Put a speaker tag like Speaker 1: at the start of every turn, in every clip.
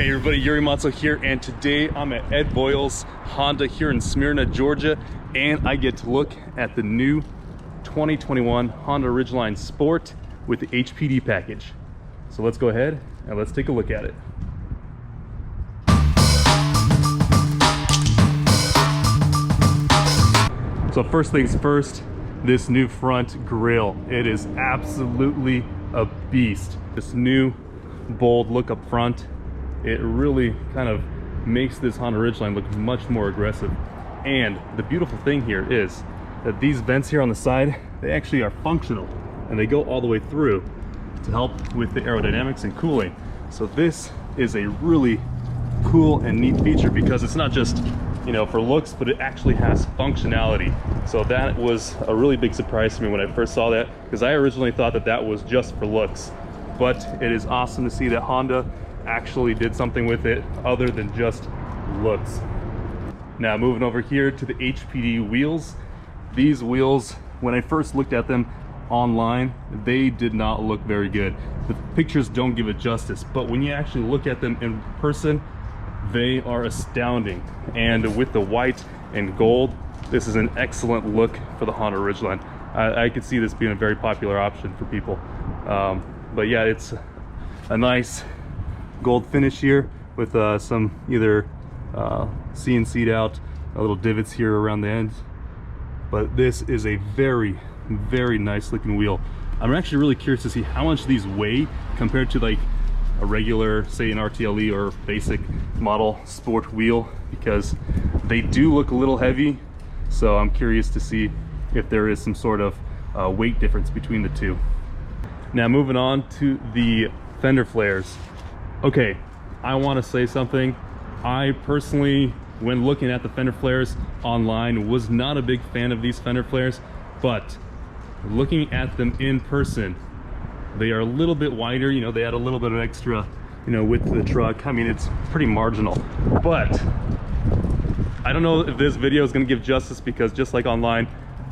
Speaker 1: Hey everybody, Yuri Matzo here, and today I'm at Ed Voyles Honda here in Smyrna, Georgia, and I get to look at the new 2021 Honda Ridgeline Sport with the HPD package. So let's go ahead and let's take a look at it. So first things first, this new front grille. It is absolutely a beast. This new bold look up front, it really kind of makes this Honda Ridgeline look much more aggressive. And the beautiful thing here is that these vents here on the side, they actually are functional and they go all the way through to help with the aerodynamics and cooling. So this is a really cool and neat feature because it's not just, you know, for looks, but it actually has functionality. So that was a really big surprise to me when I first saw that, because I originally thought that that was just for looks. But it is awesome to see that Honda actually did something with it other than just looks. Now moving over here to the HPD wheels. These wheels, when I first looked at them online, they did not look very good. The pictures don't give it justice, but when you actually look at them in person, they are astounding. And with the white and gold, this is an excellent look for the Honda Ridgeline. I could see this being a very popular option for people. But yeah, it's a nice gold finish here with some either CNC'd out little divots here around the ends. But this is a very, very nice looking wheel. I'm actually really curious to see how much these weigh compared to like a regular, say an RTLE or basic model sport wheel, because they do look a little heavy. So I'm curious to see if there is some sort of weight difference between the two. Now moving on to the fender flares. Okay, I want to say something. I personally, when looking at the fender flares online, was not a big fan of these fender flares, but looking at them in person, they are a little bit wider. You know, they add a little bit of extra, you know, width to the truck. I mean, it's pretty marginal, but I don't know if this video is going to give justice, because just like online,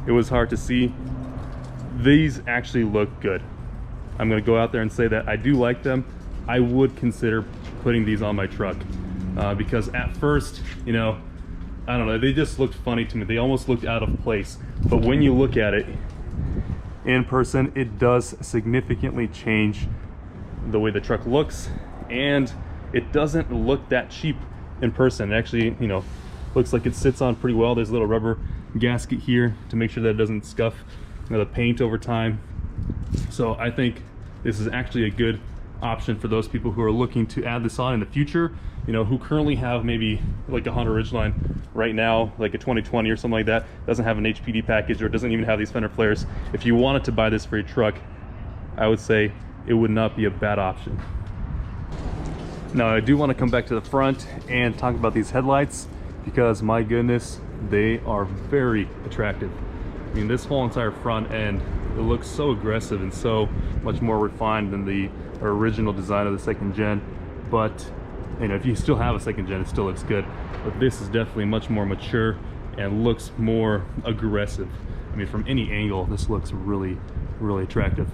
Speaker 1: it was hard to see. These actually look good. I'm going to go out there and say that I do like them. I would consider putting these on my truck because at first, you know, I don't know, they just looked funny to me. They almost looked out of place. But when you look at it in person, it does significantly change the way the truck looks, and it doesn't look that cheap in person. It actually, you know, looks like it sits on pretty well. There's a little rubber gasket here to make sure that it doesn't scuff, you know, the paint over time. So I think this is actually a good option for those people who are looking to add this on in the future, you know, who currently have maybe like a Honda Ridgeline right now, like a 2020 or something like that, doesn't have an HPD package or doesn't even have these fender flares. If you wanted to buy this for your truck, I would say it would not be a bad option. Now I do want to come back to the front and talk about these headlights, because my goodness, they are very attractive. I mean, this whole entire front end, it looks so aggressive and so much more refined than the original design of the second gen. But you know, if you still have a second gen, it still looks good, but this is definitely much more mature and looks more aggressive. I mean, from any angle, this looks really, really attractive.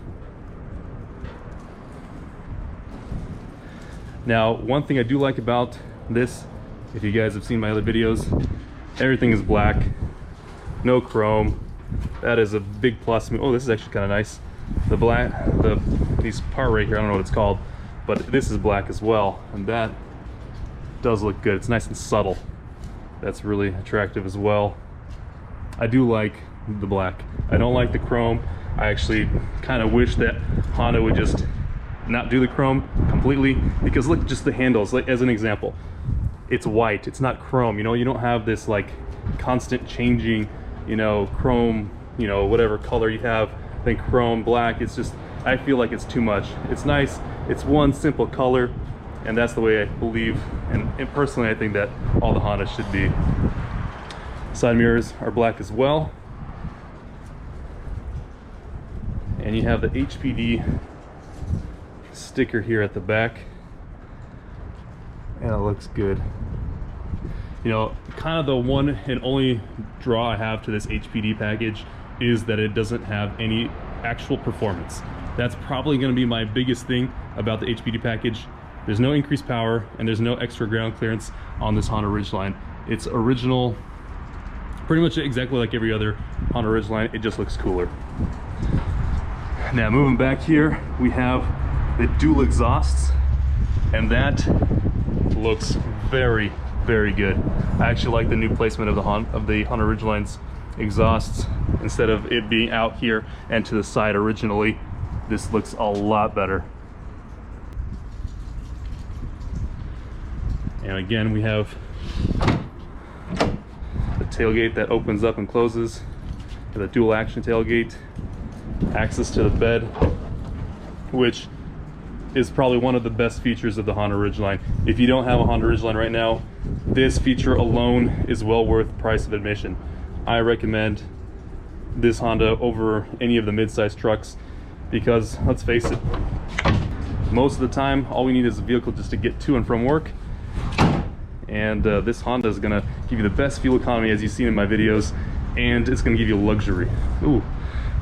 Speaker 1: Now, one thing I do like about this, if you guys have seen my other videos, everything is black, no chrome. That is a big plus. Oh, this is actually kind of nice. The black, these part right here, I don't know what it's called, but this is black as well, and that does look good. It's nice and subtle. That's really attractive as well. I do like the black. I don't like the chrome. I actually kind of wish that Honda would just not do the chrome completely, because look, just the handles, like as an example, it's white, it's not chrome. You know, you don't have this like constant changing, you know, chrome, you know, whatever color you have, then chrome, black. It's just, I feel like it's too much. It's nice, it's one simple color, and that's the way I believe, and personally I think that all the Hondas should be. Side mirrors are black as well, and you have the HPD sticker here at the back, and it looks good. You know, kind of the one and only draw I have to this HPD package is that it doesn't have any actual performance. That's probably going to be my biggest thing about the HPD package. There's no increased power and there's no extra ground clearance on this Honda Ridgeline. It's original, pretty much exactly like every other Honda Ridgeline. It just looks cooler. Now moving back here, we have the dual exhausts, and that looks very, very good. I actually like the new placement of the Honda Ridgeline's exhausts. Instead of it being out here and to the side originally, this looks a lot better. And again, we have the tailgate that opens up and closes, the dual action tailgate, access to the bed, which is probably one of the best features of the Honda Ridgeline. If you don't have a Honda Ridgeline right now, this feature alone is well worth the price of admission. I recommend this Honda over any of the mid-size trucks because, let's face it, most of the time all we need is a vehicle just to get to and from work. And this Honda is gonna give you the best fuel economy, as you've seen in my videos, and it's gonna give you luxury. Ooh,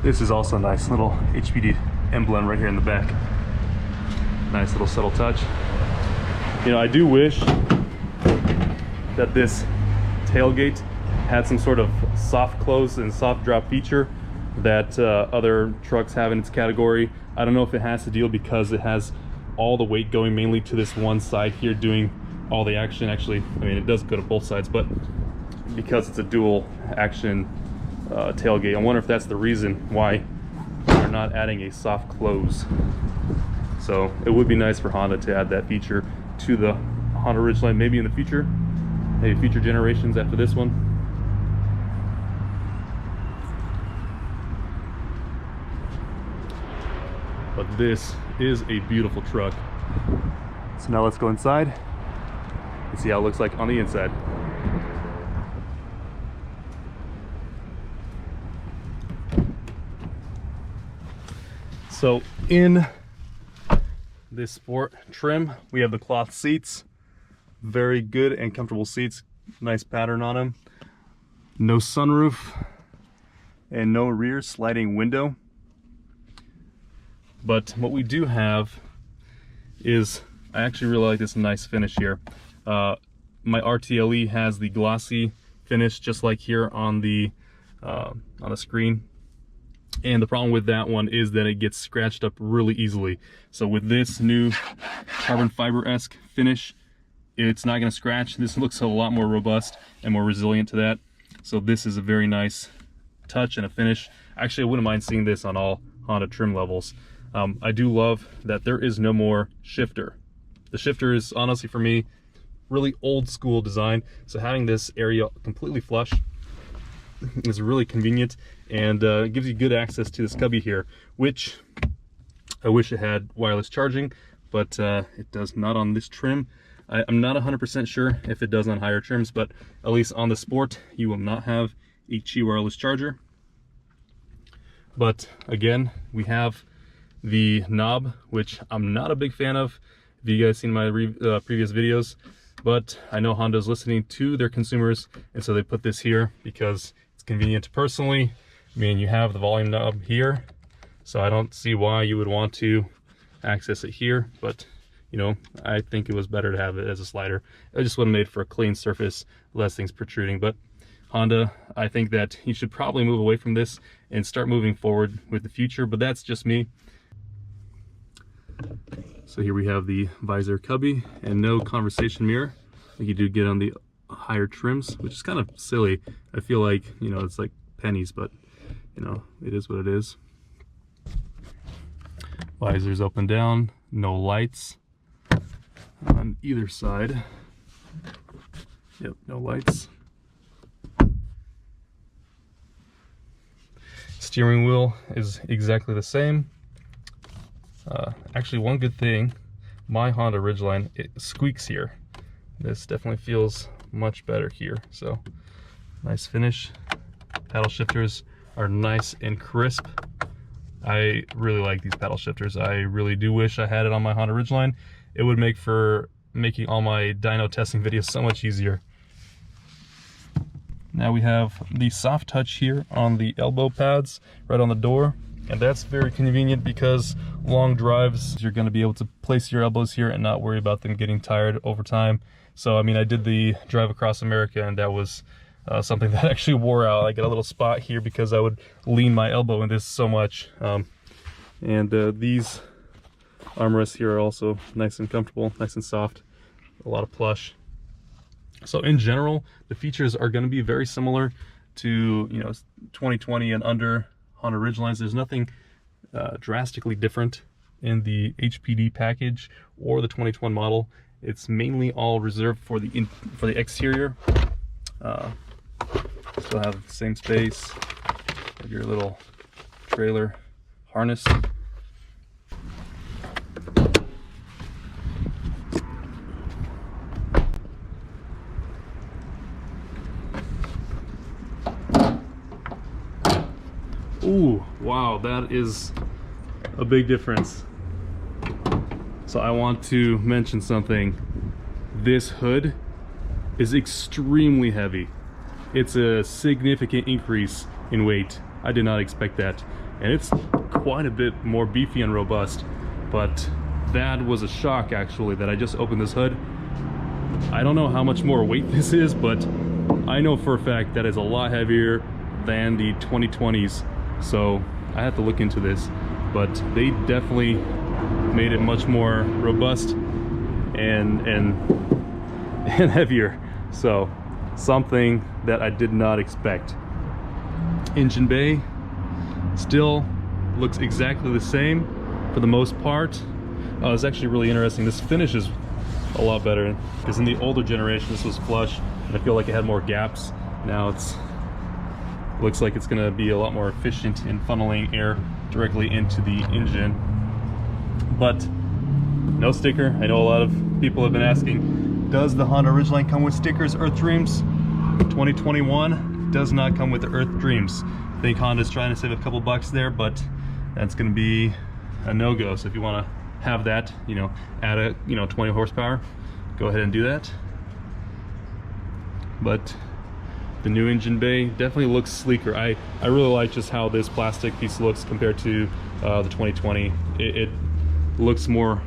Speaker 1: this is also a nice little HPD emblem right here in the back. Nice little subtle touch. You know, I do wish that this tailgate had some sort of soft close and soft drop feature that other trucks have in its category. I don't know if it has to deal because it has all the weight going mainly to this one side here doing all the action. Actually, I mean, it does go to both sides, but because it's a dual action tailgate, I wonder if that's the reason why they're not adding a soft close. So it would be nice for Honda to add that feature to the Honda Ridgeline, maybe in the future, maybe future generations after this one. But this is a beautiful truck. So now let's go inside and see how it looks like on the inside. So in this Sport trim, we have the cloth seats. Very good and comfortable seats. Nice pattern on them. No sunroof and no rear sliding window. But what we do have is, I actually really like this nice finish here. My RTLE has the glossy finish just like here on the screen. And the problem with that one is that it gets scratched up really easily. So with this new carbon fiber-esque finish, it's not going to scratch. This looks a lot more robust and more resilient to that. So this is a very nice touch and a finish. Actually, I wouldn't mind seeing this on all Honda trim levels. I do love that there is no more shifter. The shifter is honestly, for me, really old school design. So having this area completely flush is really convenient, and it gives you good access to this cubby here, which I wish it had wireless charging, but it does not on this trim. I'm not 100% sure if it does on higher trims, but at least on the Sport, you will not have a Qi wireless charger. But again, we have the knob, which I'm not a big fan of. If you guys seen my previous videos, but I know Honda's listening to their consumers, and so they put this here because it's convenient. Personally, I mean, you have the volume knob here, so I don't see why you would want to access it here, but you know, I think it was better to have it as a slider. It just would have made for a clean surface, less things protruding. But Honda, I think that you should probably move away from this and start moving forward with the future, but that's just me. So here we have the visor cubby and no conversation mirror like you do get on the higher trims, which is kind of silly. I feel like, you know, it's like pennies, but you know, it is what it is. Visors up and down, no lights on either side. Yep, no lights. Steering wheel is exactly the same. Actually, one good thing, my Honda Ridgeline, it squeaks here. This definitely feels much better here. So nice finish. Paddle shifters are nice and crisp. I really like these paddle shifters. I really do wish I had it on my Honda Ridgeline. It would make for making all my dyno testing videos so much easier. Now we have the soft touch here on the elbow pads right on the door, and that's very convenient because long drives, you're going to be able to place your elbows here and not worry about them getting tired over time. So I mean, I did the drive across America, and that was something that actually wore out. I got a little spot here because I would lean my elbow in this so much. These armrests here are also nice and comfortable, nice and soft, a lot of plush. So in general, the features are going to be very similar to 2020 and under Honda Ridgelines. There's nothing drastically different in the HPD package or the 2021 model. It's mainly all reserved for the exterior. Still have the same space, have your little trailer harness. Ooh, wow, that is a big difference. So I want to mention something. This hood is extremely heavy. It's a significant increase in weight. I did not expect that. And it's quite a bit more beefy and robust. But that was a shock, actually, that I just opened this hood. I don't know how much more weight this is, but I know for a fact that it's a lot heavier than the 2020s. So I have to look into this, but they definitely made it much more robust and heavier. So something that I did not expect. Engine bay still looks exactly the same for the most part. It's actually really interesting. This finish is a lot better because in the older generation this was flush and I feel like it had more gaps. Now looks like it's going to be a lot more efficient in funneling air directly into the engine. But no sticker. I know a lot of people have been asking, does the Honda Ridgeline come with stickers, Earth Dreams? 2021 does not come with the Earth Dreams. I think Honda's trying to save a couple bucks there, but that's going to be a no-go. So if you want to have that, add a 20 horsepower, go ahead and do that. But the new engine bay definitely looks sleeker. I really like just how this plastic piece looks compared to the 2020. It looks more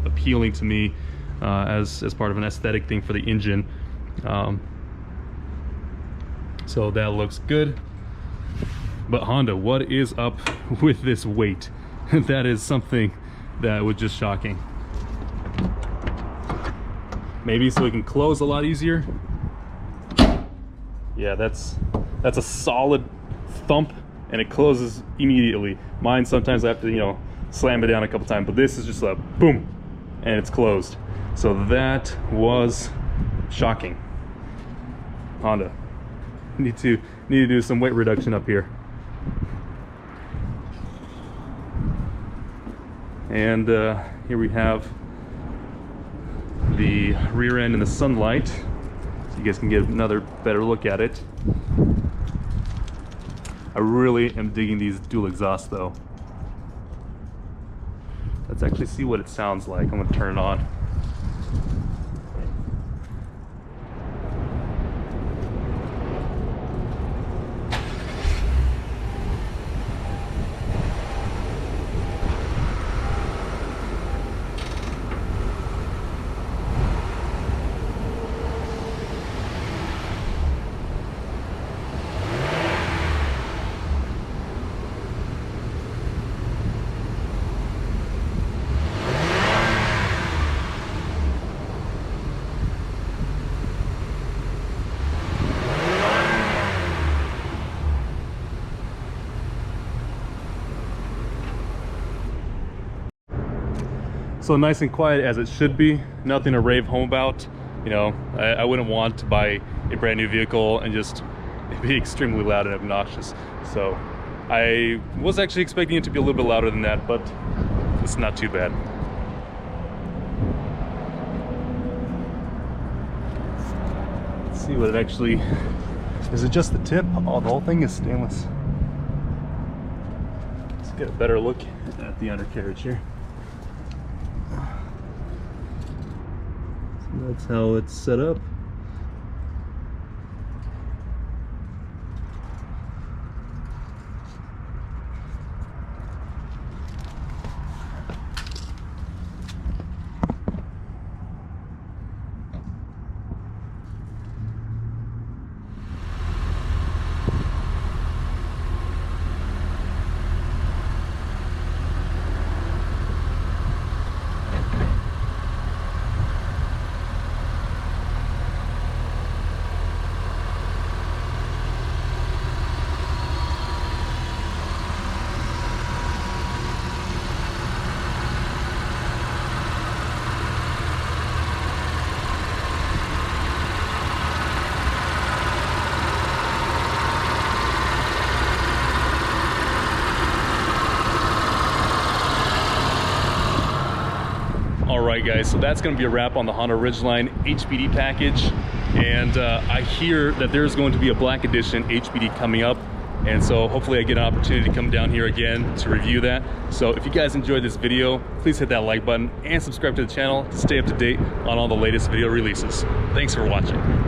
Speaker 1: appealing to me as part of an aesthetic thing for the engine. So that looks good. But Honda, what is up with this weight? That is something that was just shocking. Maybe so we can close a lot easier. Yeah, that's a solid thump and it closes immediately. Mine sometimes I have to slam it down a couple times, but this is just a boom and it's closed. So that was shocking. Honda, need to do some weight reduction up here. And here we have the rear end in the sunlight. You guys can get another better look at it. I really am digging these dual exhausts though. Let's actually see what it sounds like. I'm gonna turn it on. So nice and quiet as it should be, nothing to rave home about. I wouldn't want to buy a brand new vehicle and just be extremely loud and obnoxious. So I was actually expecting it to be a little bit louder than that, but it's not too bad. Let's see what it actually, is it just the tip? Oh, the whole thing is stainless. Let's get a better look at the undercarriage here. That's how it's set up. right, guys, so that's going to be a wrap on the Honda Ridgeline HPD package. And I hear that there's going to be a black edition HPD coming up. And so hopefully I get an opportunity to come down here again to review that. So if you guys enjoyed this video, please hit that like button and subscribe to the channel to stay up to date on all the latest video releases. Thanks for watching.